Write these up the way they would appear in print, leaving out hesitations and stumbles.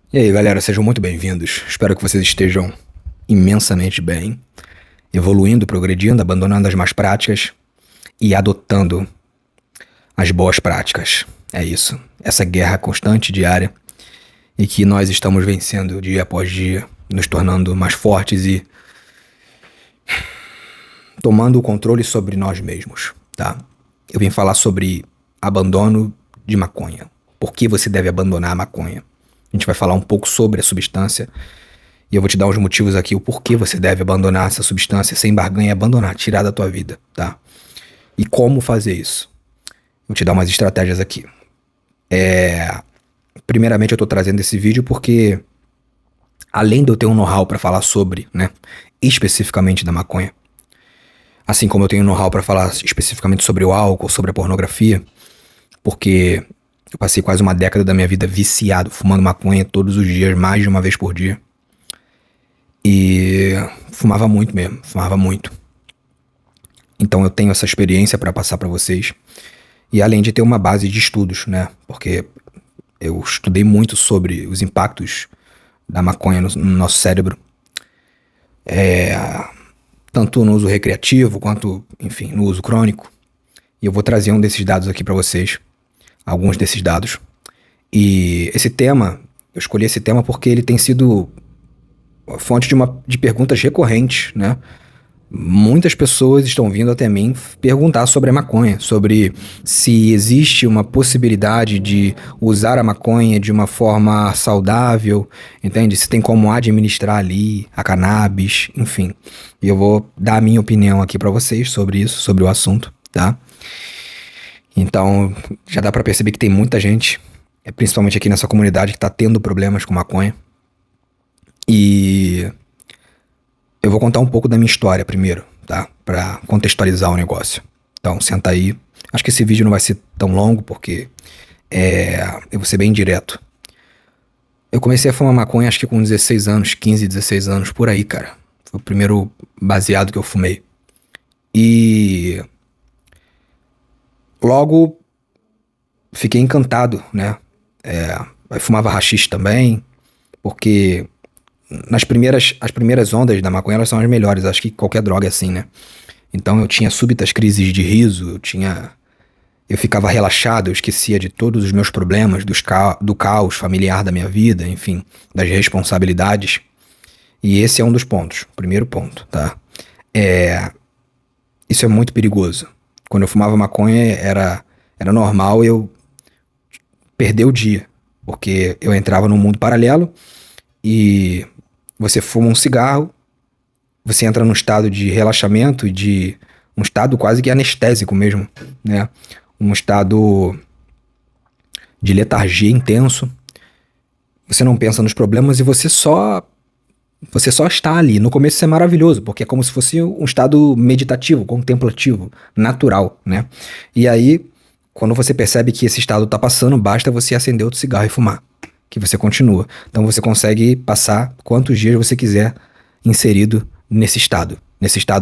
E aí, galera, sejam muito bem-vindos. Espero que vocês estejam imensamente bem, evoluindo, progredindo, abandonando as más práticas e adotando as boas práticas. É isso. Essa guerra constante, diária, e que nós estamos vencendo dia após dia, nos tornando mais fortes e tomando o controle sobre nós mesmos, tá? Eu vim falar sobre abandono de maconha. Por que você deve abandonar a maconha? A gente vai falar um pouco sobre a substância e eu vou te dar uns motivos aqui, o porquê você deve abandonar essa substância sem barganha e abandonar, tirar da tua vida, tá? E como fazer isso. Vou te dar umas estratégias aqui. Primeiramente eu tô trazendo esse vídeo porque, além de eu ter um know-how para falar sobre, né, especificamente da maconha, assim como eu tenho know-how para falar especificamente sobre o álcool, sobre a pornografia, porque eu passei quase uma década da minha vida viciado, fumando maconha todos os dias, mais de uma vez por dia. E fumava muito mesmo, fumava muito. Então eu tenho essa experiência para passar para vocês. E além de ter uma base de estudos, né? Porque eu estudei muito sobre os impactos da maconha no nosso cérebro. Tanto no uso recreativo, quanto, enfim, no uso crônico. E eu vou trazer um desses dados aqui para vocês. Alguns desses dados. E esse tema, eu escolhi esse tema porque ele tem sido fonte de perguntas recorrentes, né? Muitas pessoas estão vindo até mim perguntar sobre a maconha, sobre se existe uma possibilidade de usar a maconha de uma forma saudável, entende? Se tem como administrar ali a cannabis, enfim. E eu vou dar a minha opinião aqui pra vocês sobre isso, sobre o assunto, tá? Então, já dá pra perceber que tem muita gente, principalmente aqui nessa comunidade, que tá tendo problemas com maconha. E eu vou contar um pouco da minha história primeiro, tá? Pra contextualizar o negócio. Então, senta aí. Acho que esse vídeo não vai ser tão longo, porque eu vou ser bem direto. Eu comecei a fumar maconha acho que com 16 anos, 15, 16 anos, por aí, cara. Foi o primeiro baseado que eu fumei. E logo fiquei encantado, né? Eu fumava haxixe também, porque as primeiras ondas da maconha, elas são as melhores, acho que qualquer droga é assim, né? Então eu tinha súbitas crises de riso, eu ficava relaxado, eu esquecia de todos os meus problemas, do caos familiar da minha vida, enfim, das responsabilidades. E esse é um dos pontos, o primeiro ponto, tá? Isso é muito perigoso. Quando eu fumava maconha, era normal eu perder o dia, porque eu entrava num mundo paralelo e você fuma um cigarro, você entra num estado de relaxamento e de um estado quase que anestésico mesmo, né? Um estado de letargia intenso. Você não pensa nos problemas e você só está ali. No começo isso é maravilhoso, porque é como se fosse um estado meditativo, contemplativo, natural, né? E aí, quando você percebe que esse estado está passando, basta você acender outro cigarro e fumar, que você continua. Então você consegue passar quantos dias você quiser inserido nesse estado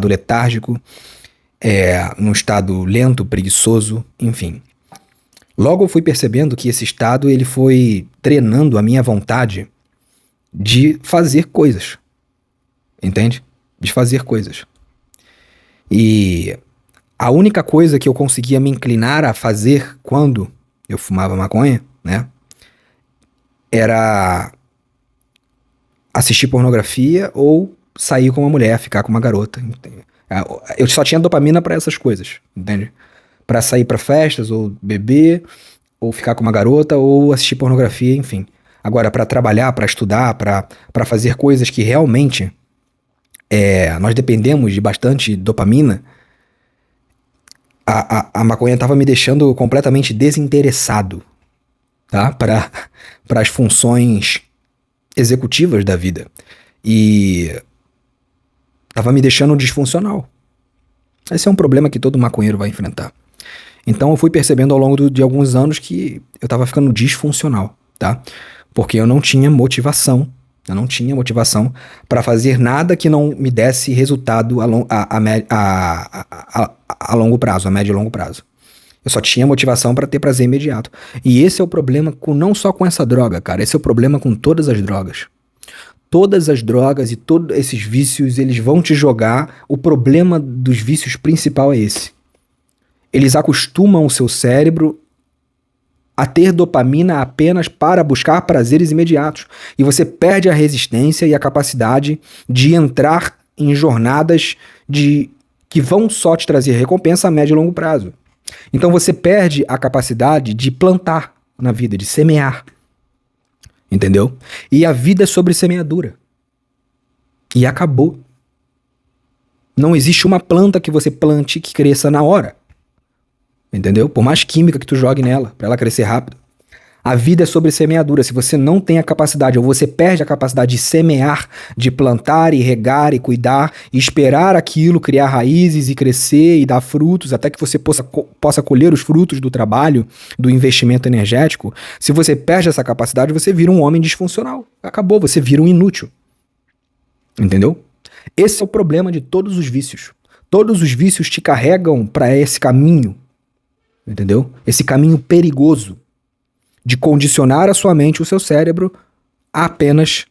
letárgico, num estado lento, preguiçoso, enfim. Logo eu fui percebendo que esse estado ele foi treinando a minha vontade de fazer coisas, entende? De fazer coisas. E a única coisa que eu conseguia me inclinar a fazer quando eu fumava maconha, né, era assistir pornografia ou sair com uma mulher, ficar com uma garota. Entende? Eu só tinha dopamina pra essas coisas, entende? Pra sair pra festas, ou beber, ou ficar com uma garota, ou assistir pornografia, enfim. Agora, pra trabalhar, pra estudar, pra fazer coisas que realmente nós dependemos de bastante dopamina, a maconha tava me deixando completamente desinteressado, tá? Para as funções executivas da vida. E tava me deixando disfuncional. Esse é um problema que todo maconheiro vai enfrentar. Então eu fui percebendo ao longo de alguns anos que eu tava ficando disfuncional, tá? Porque eu não tinha motivação. Eu não tinha motivação para fazer nada que não me desse resultado a longo prazo, a médio e longo prazo. Eu só tinha motivação pra ter prazer imediato. E esse é o problema não só com essa droga, cara. Esse é o problema com todas as drogas. Todas as drogas e todos esses vícios, eles vão te jogar. O problema dos vícios principal é esse. Eles acostumam o seu cérebro a ter dopamina apenas para buscar prazeres imediatos. E você perde a resistência e a capacidade de entrar em jornadas que vão só te trazer recompensa a médio e longo prazo. Então você perde a capacidade de plantar na vida, de semear. Entendeu? E a vida é sobre semeadura. E acabou. Não existe uma planta que você plante que cresça na hora. Entendeu? Por mais química que tu jogue nela, pra ela crescer rápido. A vida é sobre semeadura. Se você não tem a capacidade, ou você perde a capacidade de semear, de plantar e regar e cuidar, e esperar aquilo criar raízes e crescer e dar frutos, até que você possa colher os frutos do trabalho, do investimento energético, se você perde essa capacidade, você vira um homem disfuncional. Acabou, você vira um inútil. Entendeu? Esse é o problema de todos os vícios. Todos os vícios te carregam para esse caminho. Entendeu? Esse caminho perigoso de condicionar a sua mente, o seu cérebro, a apenas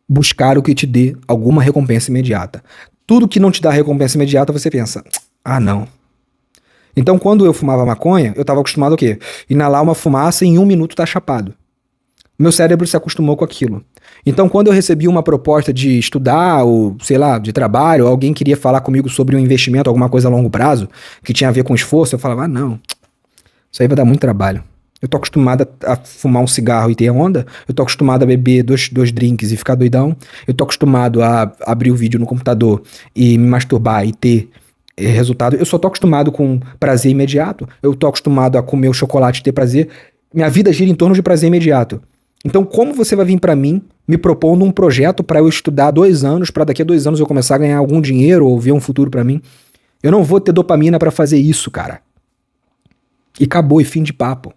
buscar o que te dê alguma recompensa imediata. Tudo que não te dá recompensa imediata, você pensa, ah, não. Então, quando eu fumava maconha, eu estava acostumado a quê? Inalar uma fumaça e em 1 minuto tá chapado. Meu cérebro se acostumou com aquilo. Então, quando eu recebi uma proposta de estudar, ou sei lá, de trabalho, ou alguém queria falar comigo sobre um investimento, alguma coisa a longo prazo, que tinha a ver com esforço, eu falava, ah, não, isso aí vai dar muito trabalho. Eu tô acostumado a fumar um cigarro e ter onda, eu tô acostumado a beber dois drinks e ficar doidão, eu tô acostumado a abrir o vídeo no computador e me masturbar e ter resultado. Eu só tô acostumado com prazer imediato, eu tô acostumado a comer o chocolate e ter prazer. Minha vida gira em torno de prazer imediato. Então, como você vai vir pra mim me propondo um projeto pra eu estudar 2 anos, pra daqui a 2 anos eu começar a ganhar algum dinheiro ou ver um futuro pra mim? Eu não vou ter dopamina pra fazer isso, cara. E acabou, e fim de papo.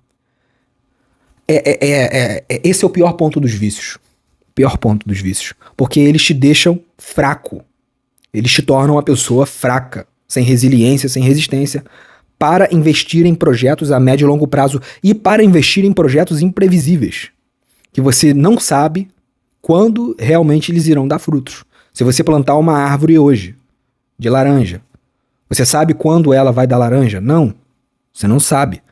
Esse é o pior ponto dos vícios. Pior ponto dos vícios. Porque eles te deixam fraco. Eles te tornam uma pessoa fraca, sem resiliência, sem resistência, para investir em projetos a médio e longo prazo e para investir em projetos imprevisíveis, que você não sabe quando realmente eles irão dar frutos. Se você plantar uma árvore hoje, de laranja, você sabe quando ela vai dar laranja? Não, você não sabe.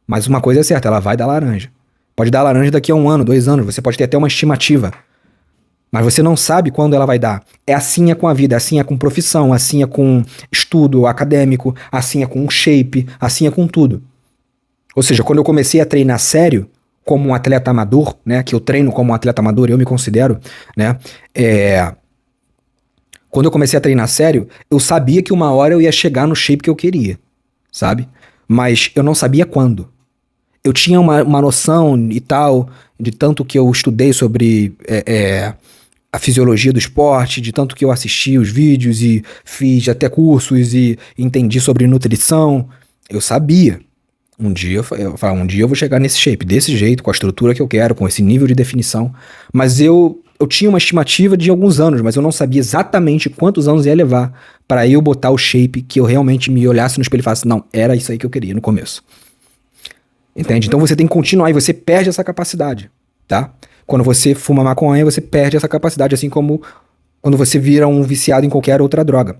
Mas uma coisa é certa, ela vai dar laranja. Pode dar laranja daqui a 1 ano, 2 anos, você pode ter até uma estimativa. Mas você não sabe quando ela vai dar. Assim é com a vida, assim é com profissão, assim é com estudo acadêmico, assim é com shape, assim é com tudo. Ou seja, quando eu comecei a treinar sério, como um atleta amador, né, que eu treino como um atleta amador, eu me considero, né, quando eu comecei a treinar sério, eu sabia que uma hora eu ia chegar no shape que eu queria, sabe? Mas eu não sabia quando. Eu tinha uma noção e tal, de tanto que eu estudei sobre a fisiologia do esporte, de tanto que eu assisti os vídeos e fiz até cursos e entendi sobre nutrição. Eu sabia. Um dia eu vou chegar nesse shape, desse jeito, com a estrutura que eu quero, com esse nível de definição. Mas eu tinha uma estimativa de alguns anos, mas eu não sabia exatamente quantos anos ia levar para eu botar o shape que eu realmente me olhasse no espelho e falasse, não, era isso aí que eu queria no começo. Entende? Então você tem que continuar e você perde essa capacidade, tá? Quando você fuma maconha, você perde essa capacidade, assim como quando você vira um viciado em qualquer outra droga.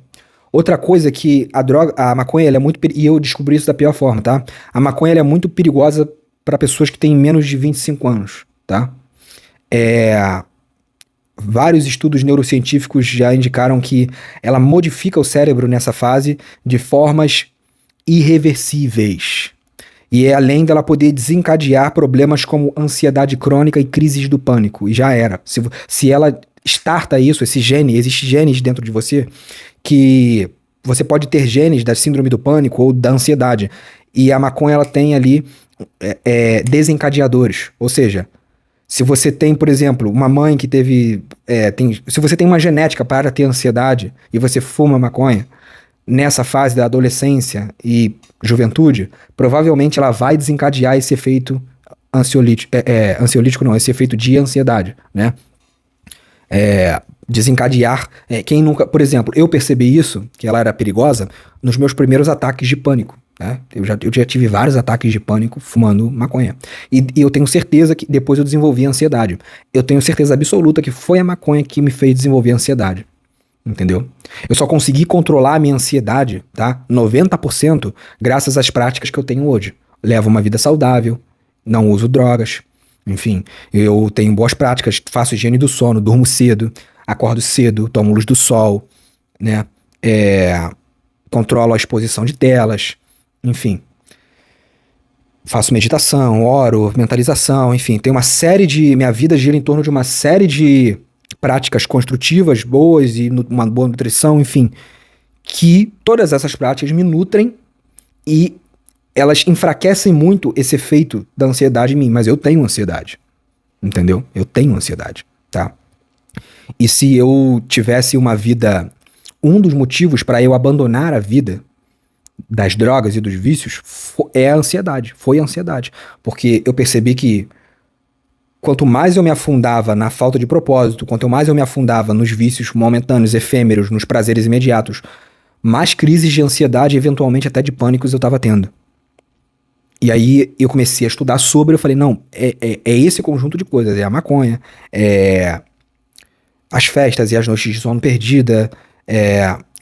Outra coisa é que a maconha, ela é muito... E eu descobri isso da pior forma, tá? A maconha, ela é muito perigosa para pessoas que têm menos de 25 anos, tá? Vários estudos neurocientíficos já indicaram que ela modifica o cérebro nessa fase de formas irreversíveis. E é além dela poder desencadear problemas como ansiedade crônica e crises do pânico. E já era. Se ela starta isso, existe genes dentro de você que você pode ter genes da síndrome do pânico ou da ansiedade. E a maconha, ela tem ali desencadeadores. Ou seja, se você tem, por exemplo, uma mãe que teve... se você tem uma genética para ter ansiedade e você fuma maconha, nessa fase da adolescência e juventude, provavelmente ela vai desencadear esse efeito ansiolítico não, esse efeito de ansiedade, né? Desencadear, quem nunca, por exemplo, eu percebi isso, que ela era perigosa, nos meus primeiros ataques de pânico, né? Eu já tive vários ataques de pânico fumando maconha. E eu tenho certeza que depois eu desenvolvi a ansiedade. Eu tenho certeza absoluta que foi a maconha que me fez desenvolver a ansiedade. Entendeu? Eu só consegui controlar a minha ansiedade, tá? 90% graças às práticas que eu tenho hoje. Levo uma vida saudável, não uso drogas, enfim, eu tenho boas práticas, faço higiene do sono, durmo cedo, acordo cedo, tomo luz do sol, né? Controlo a exposição de telas, enfim. Faço meditação, oro, mentalização, enfim, tem uma série de... Minha vida gira em torno de uma série de práticas construtivas, boas e uma boa nutrição, enfim, que todas essas práticas me nutrem e elas enfraquecem muito esse efeito da ansiedade em mim, mas eu tenho ansiedade, entendeu? Eu tenho ansiedade, tá? E se eu tivesse uma vida... Um dos motivos para eu abandonar a vida das drogas e dos vícios é a ansiedade, foi a ansiedade, porque eu percebi que quanto mais eu me afundava na falta de propósito, quanto mais eu me afundava nos vícios momentâneos, efêmeros, nos prazeres imediatos, mais crises de ansiedade e eventualmente até de pânicos eu estava tendo. E aí eu comecei a estudar sobre, eu falei, não, é esse conjunto de coisas, é a maconha, é as festas e as noites de sono perdida,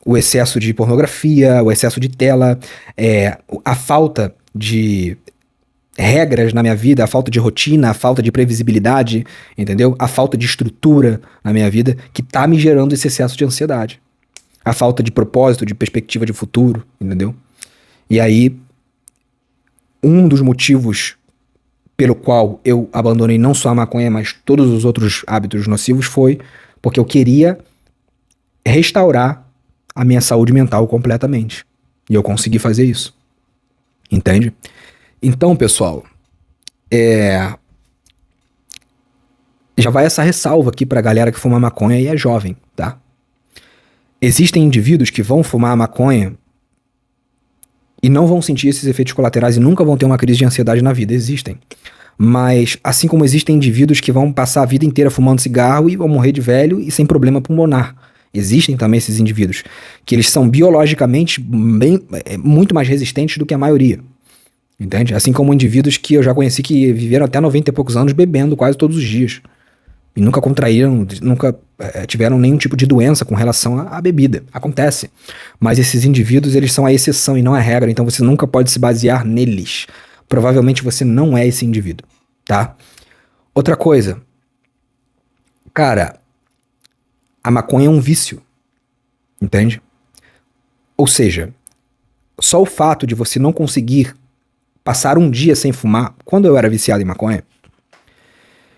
o excesso de pornografia, o excesso de tela, a falta de regras na minha vida, a falta de rotina, a falta de previsibilidade, entendeu? A falta de estrutura na minha vida que tá me gerando esse excesso de ansiedade. A falta de propósito, de perspectiva de futuro, entendeu? E aí, um dos motivos pelo qual eu abandonei não só a maconha, mas todos os outros hábitos nocivos foi porque eu queria restaurar a minha saúde mental completamente. E eu consegui fazer isso. Entende? Então, pessoal, já vai essa ressalva aqui pra galera que fuma maconha e é jovem, tá? Existem indivíduos que vão fumar maconha e não vão sentir esses efeitos colaterais e nunca vão ter uma crise de ansiedade na vida. Existem. Mas, assim como existem indivíduos que vão passar a vida inteira fumando cigarro e vão morrer de velho e sem problema pulmonar. Existem também esses indivíduos, que eles são biologicamente muito mais resistentes do que a maioria. Entende? Assim como indivíduos que eu já conheci que viveram até 90 e poucos anos bebendo quase todos os dias. E nunca contraíram, nunca tiveram nenhum tipo de doença com relação à bebida. Acontece. Mas esses indivíduos, eles são a exceção e não a regra, então você nunca pode se basear neles. Provavelmente você não é esse indivíduo, tá? Outra coisa. Cara, a maconha é um vício. Entende? Ou seja, só o fato de você não conseguir passar um dia sem fumar... Quando eu era viciado em maconha,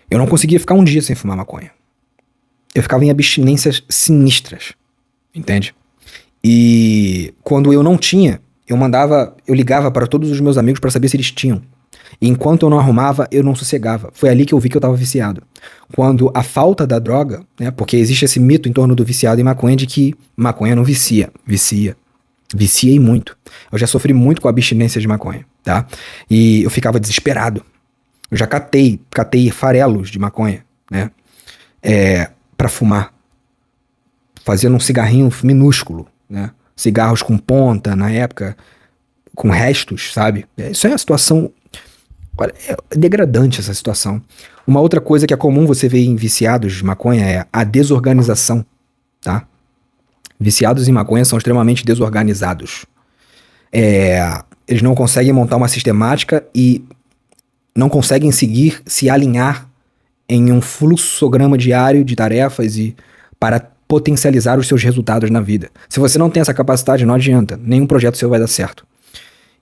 eu não conseguia ficar um dia sem fumar maconha. Eu ficava em abstinências sinistras. Entende? E quando eu não tinha, eu ligava para todos os meus amigos para saber se eles tinham. E enquanto eu não arrumava, eu não sossegava. Foi ali que eu vi que eu estava viciado. Quando a falta da droga, né, porque existe esse mito em torno do viciado em maconha de que maconha não vicia. Vicia. Viciei muito. Eu já sofri muito com a abstinência de maconha, tá? E eu ficava desesperado. Eu já catei farelos de maconha, né? Pra fumar. Fazendo um cigarrinho minúsculo, né? Cigarros com ponta, na época, com restos, sabe? Isso é uma situação... É degradante essa situação. Uma outra coisa que é comum você ver em viciados de maconha é a desorganização, tá? Viciados em maconha são extremamente desorganizados. Eles não conseguem montar uma sistemática e não conseguem se alinhar em um fluxograma diário de tarefas e para potencializar os seus resultados na vida. Se você não tem essa capacidade, não adianta. Nenhum projeto seu vai dar certo.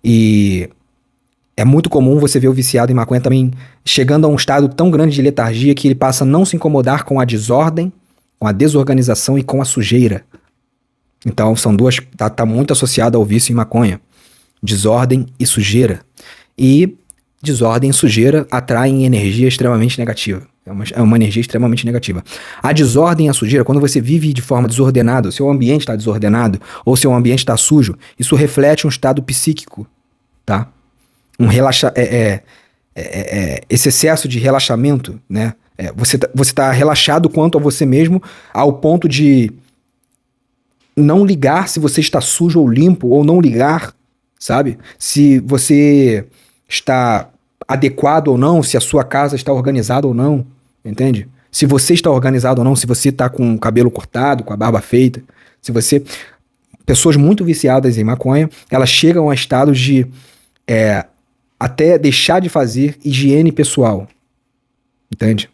E é muito comum você ver o viciado em maconha também chegando a um estado tão grande de letargia que ele passa a não se incomodar com a desordem, com a desorganização e com a sujeira. Então são duas... Tá muito associado ao vício em maconha. Desordem e sujeira. E desordem e sujeira atraem energia extremamente negativa. É uma energia extremamente negativa. A desordem e a sujeira, quando você vive de forma desordenada, o seu ambiente está desordenado, ou seu ambiente está sujo, isso reflete um estado psíquico, tá? Esse excesso de relaxamento, né? Você tá relaxado quanto a você mesmo, ao ponto de não ligar se você está sujo ou limpo, ou não ligar sabe? Se você está adequado ou não, se a sua casa está organizada ou não, entende? Se você está organizado ou não, se você está com o cabelo cortado, com a barba feita, se você... Pessoas muito viciadas em maconha, elas chegam a estados de até deixar de fazer higiene pessoal, entende?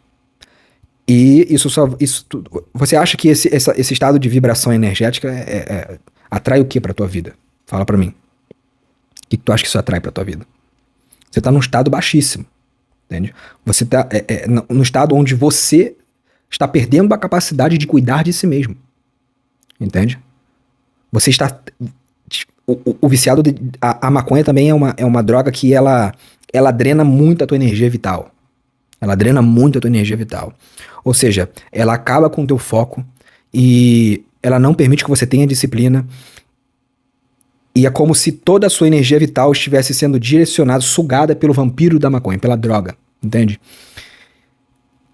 E você acha que esse estado de vibração energética atrai o que pra tua vida? Fala pra mim. O que tu acha que isso atrai pra tua vida? Você tá num estado baixíssimo, entende? Você tá no estado onde você está perdendo a capacidade de cuidar de si mesmo, entende? Você está... O viciado... A maconha também é uma droga que ela drena muito a tua energia vital. Ela drena muito a tua energia vital. Ou seja, ela acaba com o teu foco e ela não permite que você tenha disciplina. E é como se toda a sua energia vital estivesse sendo direcionada, sugada pelo vampiro da maconha, pela droga, entende?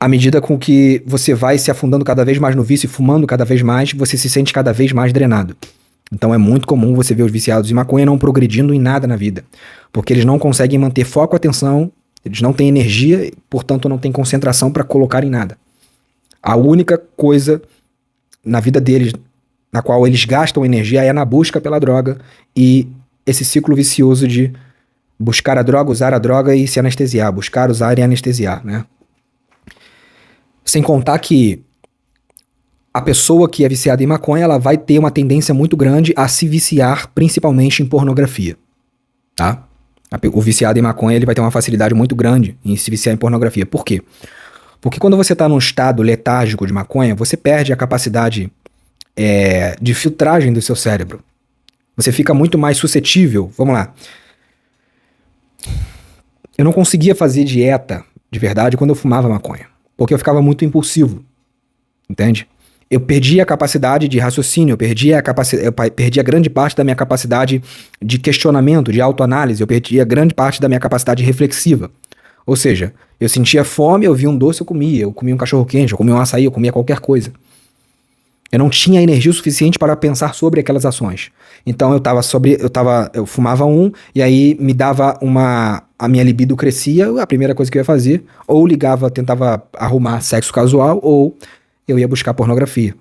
À medida com que você vai se afundando cada vez mais no vício e fumando cada vez mais, você se sente cada vez mais drenado. Então é muito comum você ver os viciados em maconha não progredindo em nada na vida, porque eles não conseguem manter foco, atenção, eles não têm energia, portanto não têm concentração para colocar em nada. A única coisa na vida deles na qual eles gastam energia é na busca pela droga e esse ciclo vicioso de buscar a droga, usar a droga e se anestesiar, buscar, usar e anestesiar, né? Sem contar que a pessoa que é viciada em maconha, ela vai ter uma tendência muito grande a se viciar, principalmente em pornografia, tá? O viciado em maconha, ele vai ter uma facilidade muito grande em se viciar em pornografia. Por quê? Porque quando você está num estado letárgico de maconha, você perde a capacidade de filtragem do seu cérebro. Você fica muito mais suscetível. Vamos lá. Eu não conseguia fazer dieta de verdade quando eu fumava maconha, porque eu ficava muito impulsivo, entende? Eu perdi a capacidade de raciocínio, eu perdi a grande parte da minha capacidade de questionamento, de autoanálise, eu perdi a grande parte da minha capacidade reflexiva. Ou seja, eu sentia fome, eu via um doce, eu comia um cachorro-quente, eu comia um açaí, eu comia qualquer coisa. Eu não tinha energia suficiente para pensar sobre aquelas ações. Então eu fumava e aí me dava a minha libido crescia, a primeira coisa que eu ia fazer, ou tentava arrumar sexo casual, ou eu ia buscar pornografia.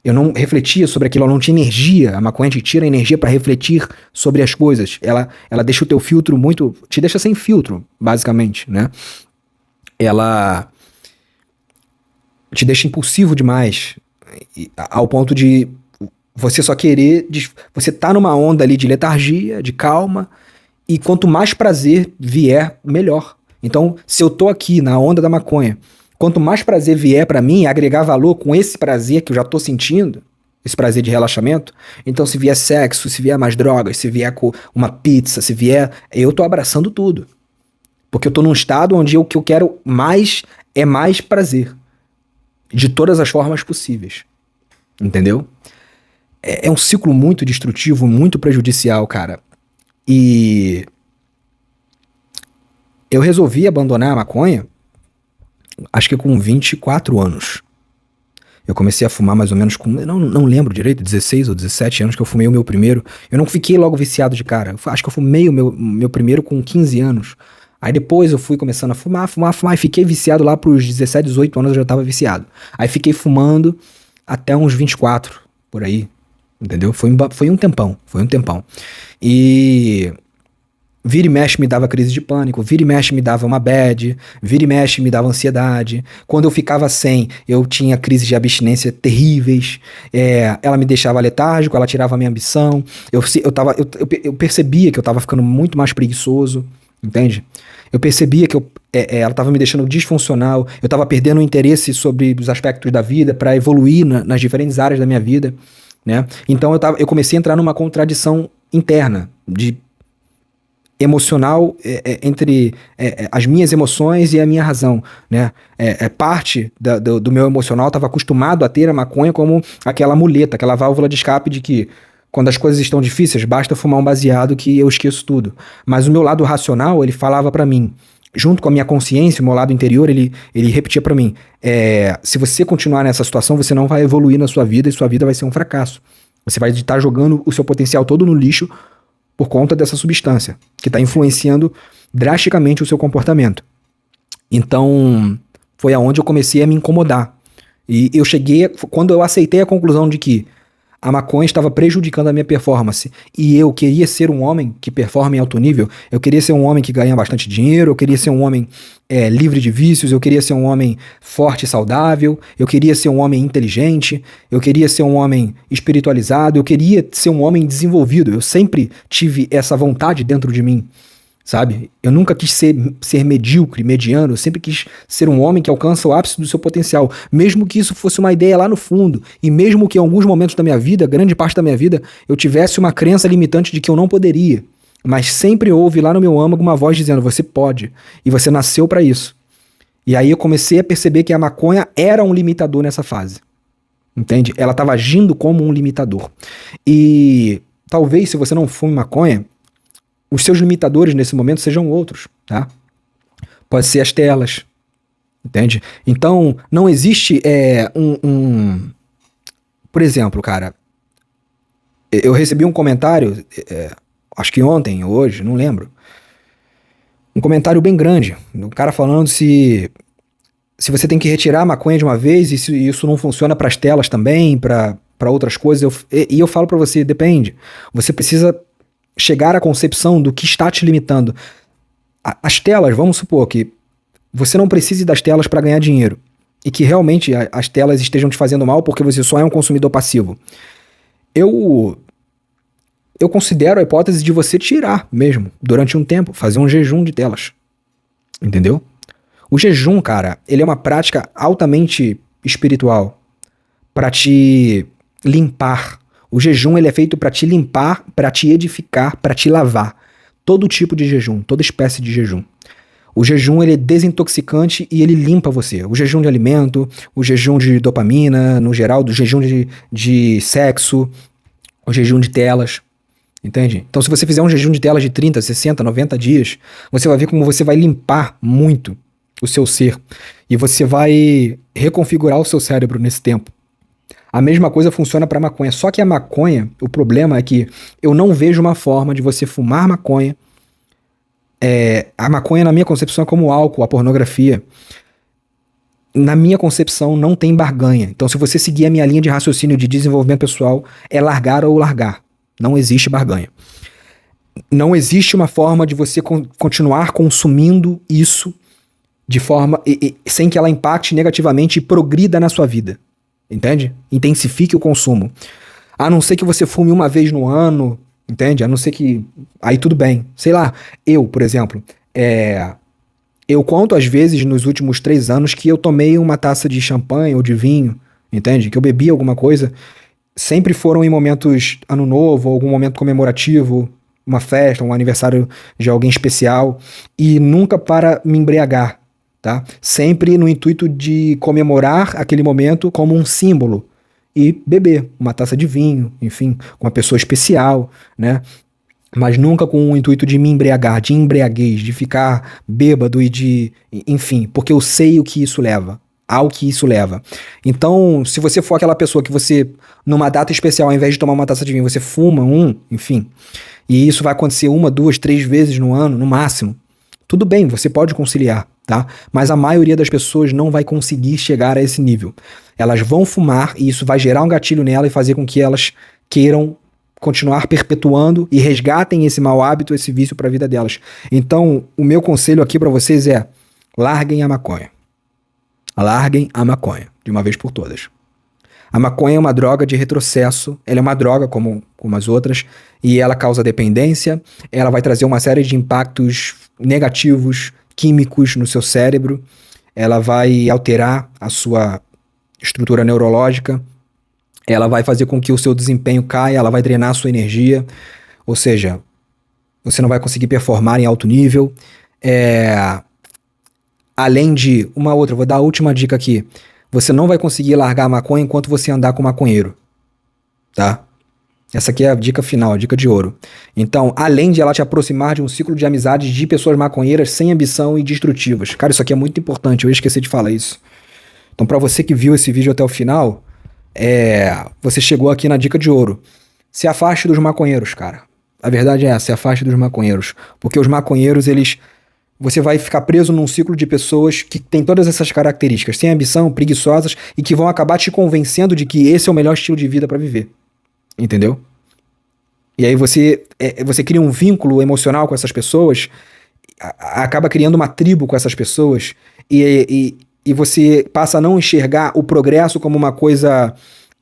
Eu não refletia sobre aquilo, eu não tinha energia. A maconha te tira a energia para refletir sobre as coisas. Ela deixa o teu filtro te deixa sem filtro, basicamente, né? Ela te deixa impulsivo demais, ao ponto de você só querer... Você tá numa onda ali de letargia, de calma, e quanto mais prazer vier, melhor. Então, se eu tô aqui na onda da maconha, quanto mais prazer vier pra mim, agregar valor com esse prazer que eu já tô sentindo, esse prazer de relaxamento, então se vier sexo, se vier mais drogas, se vier com uma pizza, se vier... Eu tô abraçando tudo. Porque eu tô num estado onde o que eu quero mais é mais prazer. De todas as formas possíveis. Entendeu? É um ciclo muito destrutivo, muito prejudicial, cara. E eu resolvi abandonar a maconha, acho que com 24 anos. Eu comecei a fumar mais ou menos com... Não lembro direito, 16 ou 17 anos que eu fumei o meu primeiro. Eu não fiquei logo viciado de cara. Acho que eu fumei o meu primeiro com 15 anos. Aí depois eu fui começando a fumar, e fiquei viciado lá pros 17, 18 anos eu já tava viciado. Aí fiquei fumando até uns 24, por aí, entendeu? Foi um tempão. E vira e mexe me dava crise de pânico, vira e mexe me dava uma bad, vira e mexe me dava ansiedade. Quando eu ficava sem, eu tinha crises de abstinência terríveis. Ela me deixava letárgico, ela tirava a minha ambição. Eu percebia que eu tava ficando muito mais preguiçoso. Entende? Eu percebia que ela estava me deixando disfuncional, eu estava perdendo o interesse sobre os aspectos da vida para evoluir nas diferentes áreas da minha vida, né? Então eu comecei a entrar numa contradição interna, de emocional, entre as minhas emoções e a minha razão, né? Parte do meu emocional estava acostumado a ter a maconha como aquela muleta, aquela válvula de escape de que quando as coisas estão difíceis, basta fumar um baseado que eu esqueço tudo. Mas o meu lado racional, ele falava pra mim, junto com a minha consciência, o meu lado interior, ele repetia pra mim, se você continuar nessa situação, você não vai evoluir na sua vida e sua vida vai ser um fracasso. Você vai estar jogando o seu potencial todo no lixo por conta dessa substância, que está influenciando drasticamente o seu comportamento. Então, foi aonde eu comecei a me incomodar. E eu cheguei, quando eu aceitei a conclusão de que a maconha estava prejudicando a minha performance e eu queria ser um homem que performa em alto nível, eu queria ser um homem que ganha bastante dinheiro, eu queria ser um homem livre de vícios, eu queria ser um homem forte e saudável, eu queria ser um homem inteligente, eu queria ser um homem espiritualizado, eu queria ser um homem desenvolvido. Eu sempre tive essa vontade dentro de mim, sabe? Eu nunca quis ser medíocre, mediano, eu sempre quis ser um homem que alcança o ápice do seu potencial, mesmo que isso fosse uma ideia lá no fundo, e mesmo que em alguns momentos da minha vida, grande parte da minha vida, eu tivesse uma crença limitante de que eu não poderia, mas sempre houve lá no meu âmago uma voz dizendo, você pode, e você nasceu para isso. E aí eu comecei a perceber que a maconha era um limitador nessa fase, entende? Ela estava agindo como um limitador. E talvez se você não fume maconha, os seus limitadores nesse momento sejam outros, tá? Pode ser as telas, entende? Então, não existe Por exemplo, cara, eu recebi um comentário, acho que ontem, hoje, não lembro, um comentário bem grande, um cara falando se você tem que retirar a maconha de uma vez e se isso não funciona para as telas também, para outras coisas. E eu falo para você, depende. Você precisa chegar à concepção do que está te limitando. As telas, vamos supor que você não precise das telas para ganhar dinheiro e que realmente as telas estejam te fazendo mal porque você só é um consumidor passivo. Eu considero a hipótese de você tirar mesmo, durante um tempo, fazer um jejum de telas. Entendeu? O jejum, cara, ele é uma prática altamente espiritual para te limpar. O jejum, ele é feito para te limpar, para te edificar, para te lavar. Todo tipo de jejum, toda espécie de jejum. O jejum, ele é desintoxicante e ele limpa você. O jejum de alimento, o jejum de dopamina, no geral, o jejum de sexo, o jejum de telas, entende? Então, se você fizer um jejum de telas de 30, 60, 90 dias, você vai ver como você vai limpar muito o seu ser. E você vai reconfigurar o seu cérebro nesse tempo. A mesma coisa funciona para maconha. Só que a maconha, o problema é que eu não vejo uma forma de você fumar maconha. A maconha, na minha concepção, é como o álcool, a pornografia. Na minha concepção, não tem barganha. Então, se você seguir a minha linha de raciocínio de desenvolvimento pessoal, é largar ou largar. Não existe barganha. Não existe uma forma de você continuar consumindo isso de forma sem que ela impacte negativamente e progrida na sua vida. Entende? Intensifique o consumo. A não ser que você fume uma vez no ano, entende? A não ser que... Aí tudo bem. Sei lá, eu, por exemplo, eu conto às vezes nos últimos 3 anos que eu tomei uma taça de champanhe ou de vinho, entende? Que eu bebi alguma coisa. Sempre foram em momentos ano novo, algum momento comemorativo, uma festa, um aniversário de alguém especial, e nunca para me embriagar, tá? Sempre no intuito de comemorar aquele momento como um símbolo e beber uma taça de vinho, enfim, com uma pessoa especial, né? Mas nunca com o intuito de me embriagar, de embriaguez, de ficar bêbado enfim, porque eu sei o que isso leva, ao que isso leva. Então, se você for aquela pessoa que você, numa data especial, ao invés de tomar uma taça de vinho, você fuma enfim, e isso vai acontecer 1, 2, 3 vezes no ano, no máximo, tudo bem, você pode conciliar, tá? Mas a maioria das pessoas não vai conseguir chegar a esse nível. Elas vão fumar e isso vai gerar um gatilho nela e fazer com que elas queiram continuar perpetuando e resgatem esse mau hábito, esse vício para a vida delas. Então, o meu conselho aqui para vocês é: larguem a maconha. Larguem a maconha, de uma vez por todas. A maconha é uma droga de retrocesso, ela é uma droga como as outras, e ela causa dependência, ela vai trazer uma série de impactos negativos, químicos no seu cérebro, ela vai alterar a sua estrutura neurológica, ela vai fazer com que o seu desempenho caia, ela vai drenar a sua energia, ou seja, você não vai conseguir performar em alto nível. Além de, vou dar a última dica aqui, você não vai conseguir largar a maconha enquanto você andar com maconheiro, tá? Essa aqui é a dica final, a dica de ouro. Então, além de ela te aproximar de um ciclo de amizades de pessoas maconheiras sem ambição e destrutivas. Cara, isso aqui é muito importante, eu ia esquecer de falar isso. Então, pra você que viu esse vídeo até o final, você chegou aqui na dica de ouro. Se afaste dos maconheiros, cara. A verdade é essa, se afaste dos maconheiros. Porque os maconheiros, você vai ficar preso num ciclo de pessoas que têm todas essas características, sem ambição, preguiçosas e que vão acabar te convencendo de que esse é o melhor estilo de vida pra viver. Entendeu? E aí você cria um vínculo emocional com essas pessoas, acaba criando uma tribo com essas pessoas e você passa a não enxergar o progresso como uma coisa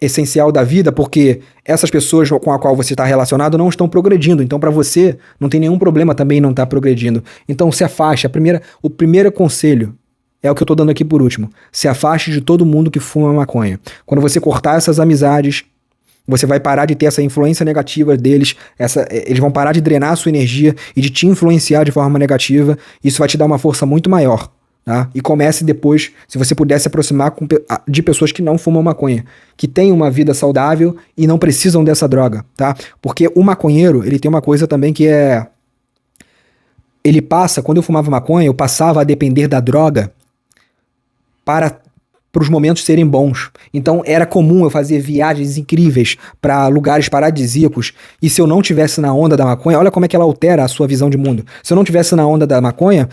essencial da vida, porque essas pessoas com a qual você está relacionado não estão progredindo. Então, para você, não tem nenhum problema também não estar progredindo. Então, se afaste. O primeiro conselho é o que eu tô dando aqui por último. Se afaste de todo mundo que fuma maconha. Quando você cortar essas amizades, você vai parar de ter essa influência negativa deles, eles vão parar de drenar a sua energia e de te influenciar de forma negativa. Isso vai te dar uma força muito maior. Tá? E comece depois, se você puder se aproximar de pessoas que não fumam maconha, que têm uma vida saudável e não precisam dessa droga, tá? Porque o maconheiro, ele tem uma coisa também que é... quando eu fumava maconha, eu passava a depender da droga para os momentos serem bons. Então era comum eu fazer viagens incríveis para lugares paradisíacos, e se eu não tivesse na onda da maconha, olha como é que ela altera a sua visão de mundo. Se eu não tivesse na onda da maconha,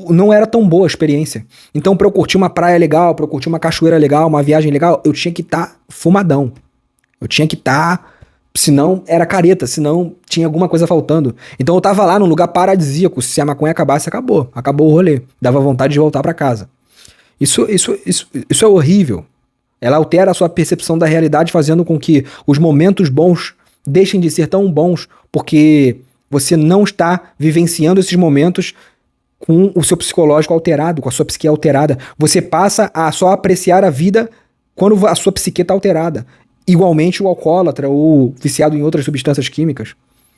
não era tão boa a experiência. Então, para eu curtir uma praia legal, para eu curtir uma cachoeira legal, uma viagem legal, eu tinha que estar fumadão. Eu tinha que estar, senão era careta, senão tinha alguma coisa faltando. Então eu tava lá num lugar paradisíaco. Se a maconha acabasse, acabou o rolê. Dava vontade de voltar para casa. Isso é horrível. Ela altera a sua percepção da realidade, fazendo com que os momentos bons deixem de ser tão bons, porque você não está vivenciando esses momentos com o seu psicológico alterado, com a sua psique alterada. Você passa a só apreciar a vida quando a sua psique está alterada. Igualmente o alcoólatra ou viciado em outras substâncias químicas.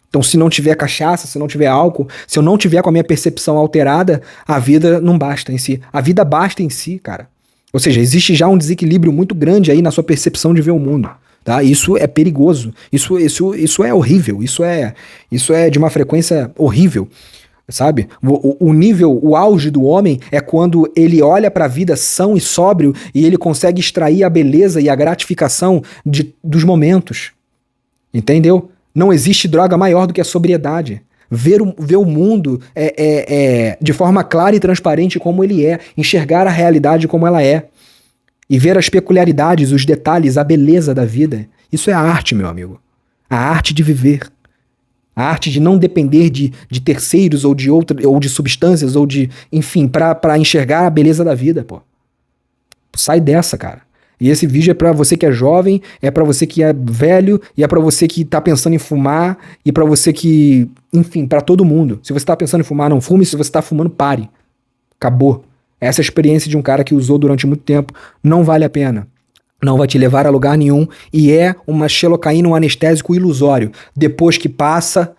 Então, se não tiver cachaça, se não tiver álcool, se eu não tiver com a minha percepção alterada, a vida não basta em si. A vida basta em si, cara. Ou seja, existe já um desequilíbrio muito grande aí na sua percepção de ver o mundo, tá? Isso é perigoso. Isso é horrível. Isso é de uma frequência horrível, sabe? O nível, o auge do homem é quando ele olha para a vida são e sóbrio e ele consegue extrair a beleza e a gratificação dos momentos. Entendeu? Não existe droga maior do que a sobriedade. Ver o mundo de forma clara e transparente como ele é. Enxergar a realidade como ela é. E ver as peculiaridades, os detalhes, a beleza da vida. Isso é a arte, meu amigo. A arte de viver. A arte de não depender de terceiros ou de substâncias ou de... Enfim, pra enxergar a beleza da vida, pô. Sai dessa, cara. E esse vídeo é pra você que é jovem, é pra você que é velho, e é pra você que tá pensando em fumar, e pra você que... Enfim, pra todo mundo. Se você tá pensando em fumar, não fume. Se você tá fumando, pare. Acabou. Essa é a experiência de um cara que usou durante muito tempo. Não vale a pena. Não vai te levar a lugar nenhum. E é uma xelocaína, um anestésico ilusório. Depois que passa,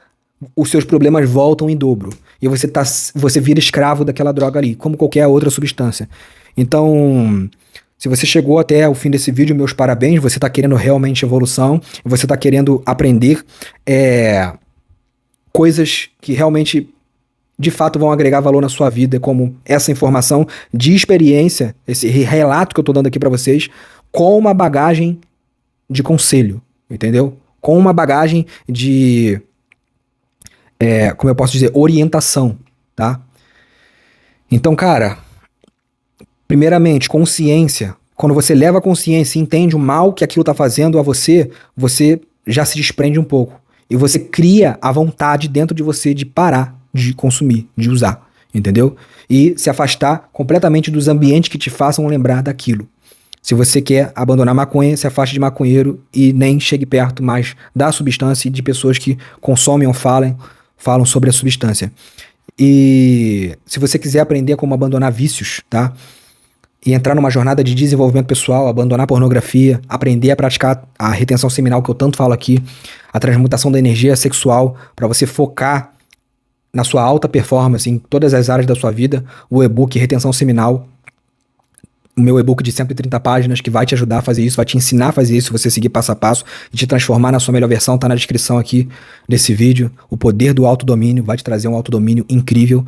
os seus problemas voltam em dobro. E você vira escravo daquela droga ali, como qualquer outra substância. Então... Se você chegou até o fim desse vídeo, meus parabéns, você está querendo realmente evolução, você está querendo aprender coisas que realmente, de fato, vão agregar valor na sua vida, como essa informação de experiência, esse relato que eu estou dando aqui para vocês, com uma bagagem de conselho, entendeu? Com uma bagagem de, como eu posso dizer, orientação, tá? Então, cara... Primeiramente, consciência. Quando você leva a consciência e entende o mal que aquilo está fazendo a você, você já se desprende um pouco. E você cria a vontade dentro de você de parar de consumir, de usar, entendeu? E se afastar completamente dos ambientes que te façam lembrar daquilo. Se você quer abandonar a maconha, se afaste de maconheiro e nem chegue perto mais da substância e de pessoas que consomem ou falam sobre a substância. E se você quiser aprender como abandonar vícios, tá? E entrar numa jornada de desenvolvimento pessoal, abandonar a pornografia, aprender a praticar a retenção seminal que eu tanto falo aqui, a transmutação da energia sexual, para você focar na sua alta performance em todas as áreas da sua vida, o e-book Retenção Seminal, o meu e-book de 130 páginas que vai te ajudar a fazer isso, vai te ensinar a fazer isso, se você seguir passo a passo e te transformar na sua melhor versão, tá na descrição aqui desse vídeo. O poder do autodomínio vai te trazer um autodomínio incrível.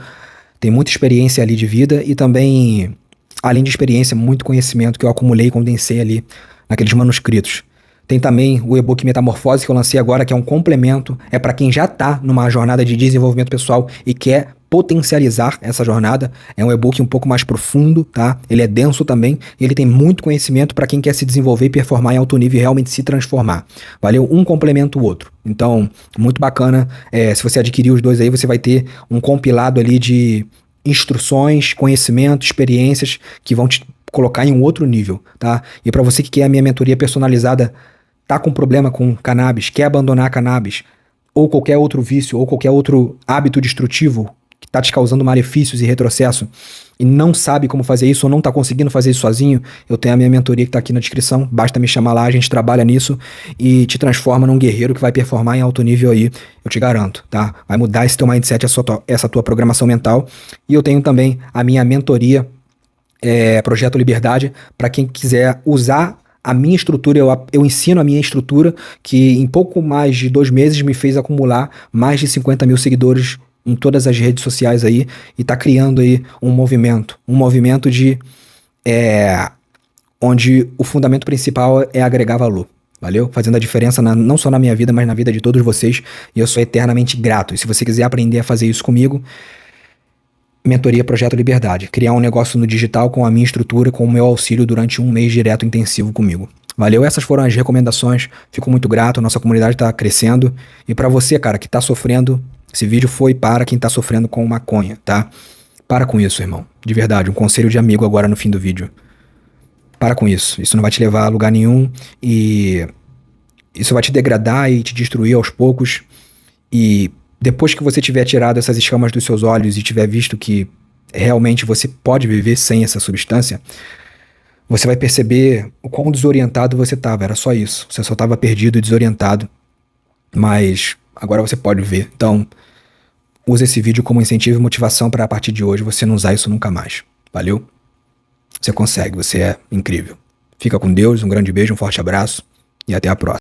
Tem muita experiência ali de vida e também... Além de experiência, muito conhecimento que eu acumulei e condensei ali naqueles manuscritos. Tem também o e-book Metamorfose que eu lancei agora, que é um complemento, é para quem já está numa jornada de desenvolvimento pessoal e quer potencializar essa jornada. É um e-book um pouco mais profundo, tá? Ele é denso também, e ele tem muito conhecimento para quem quer se desenvolver e performar em alto nível e realmente se transformar. Valeu? Um complementa o outro. Então, muito bacana. Se você adquirir os dois aí, você vai ter um compilado ali de instruções, conhecimento, experiências que vão te colocar em um outro nível, tá? E para você que quer a minha mentoria personalizada, tá com problema com cannabis, quer abandonar cannabis, ou qualquer outro vício, ou qualquer outro hábito destrutivo que tá te causando malefícios e retrocesso, e não sabe como fazer isso, ou não tá conseguindo fazer isso sozinho, eu tenho a minha mentoria que tá aqui na descrição, basta me chamar lá, a gente trabalha nisso e te transforma num guerreiro que vai performar em alto nível aí, eu te garanto, tá? Vai mudar esse teu mindset, essa tua programação mental. E eu tenho também a minha mentoria, Projeto Liberdade, para quem quiser usar a minha estrutura. Eu ensino a minha estrutura, que em pouco mais de 2 meses me fez acumular mais de 50 mil seguidores em todas as redes sociais aí, e tá criando aí um movimento de onde o fundamento principal é agregar valor. Valeu? Fazendo a diferença não só na minha vida, mas na vida de todos vocês, e eu sou eternamente grato. E se você quiser aprender a fazer isso comigo, mentoria Projeto Liberdade. Criar um negócio no digital com a minha estrutura, com o meu auxílio durante 1 mês direto intensivo comigo. Valeu? Essas foram as recomendações. Fico muito grato. Nossa comunidade tá crescendo. E pra você, cara, que tá sofrendo, esse vídeo foi para quem tá sofrendo com maconha, tá? Para com isso, irmão. De verdade, um conselho de amigo agora no fim do vídeo. Para com isso. Isso não vai te levar a lugar nenhum e isso vai te degradar e te destruir aos poucos. E depois que você tiver tirado essas escamas dos seus olhos e tiver visto que realmente você pode viver sem essa substância, você vai perceber o quão desorientado você estava. Era só isso. Você só estava perdido e desorientado. Mas agora você pode ver. Então, use esse vídeo como incentivo e motivação para a partir de hoje você não usar isso nunca mais. Valeu? Você consegue, você é incrível. Fica com Deus, um grande beijo, um forte abraço e até a próxima.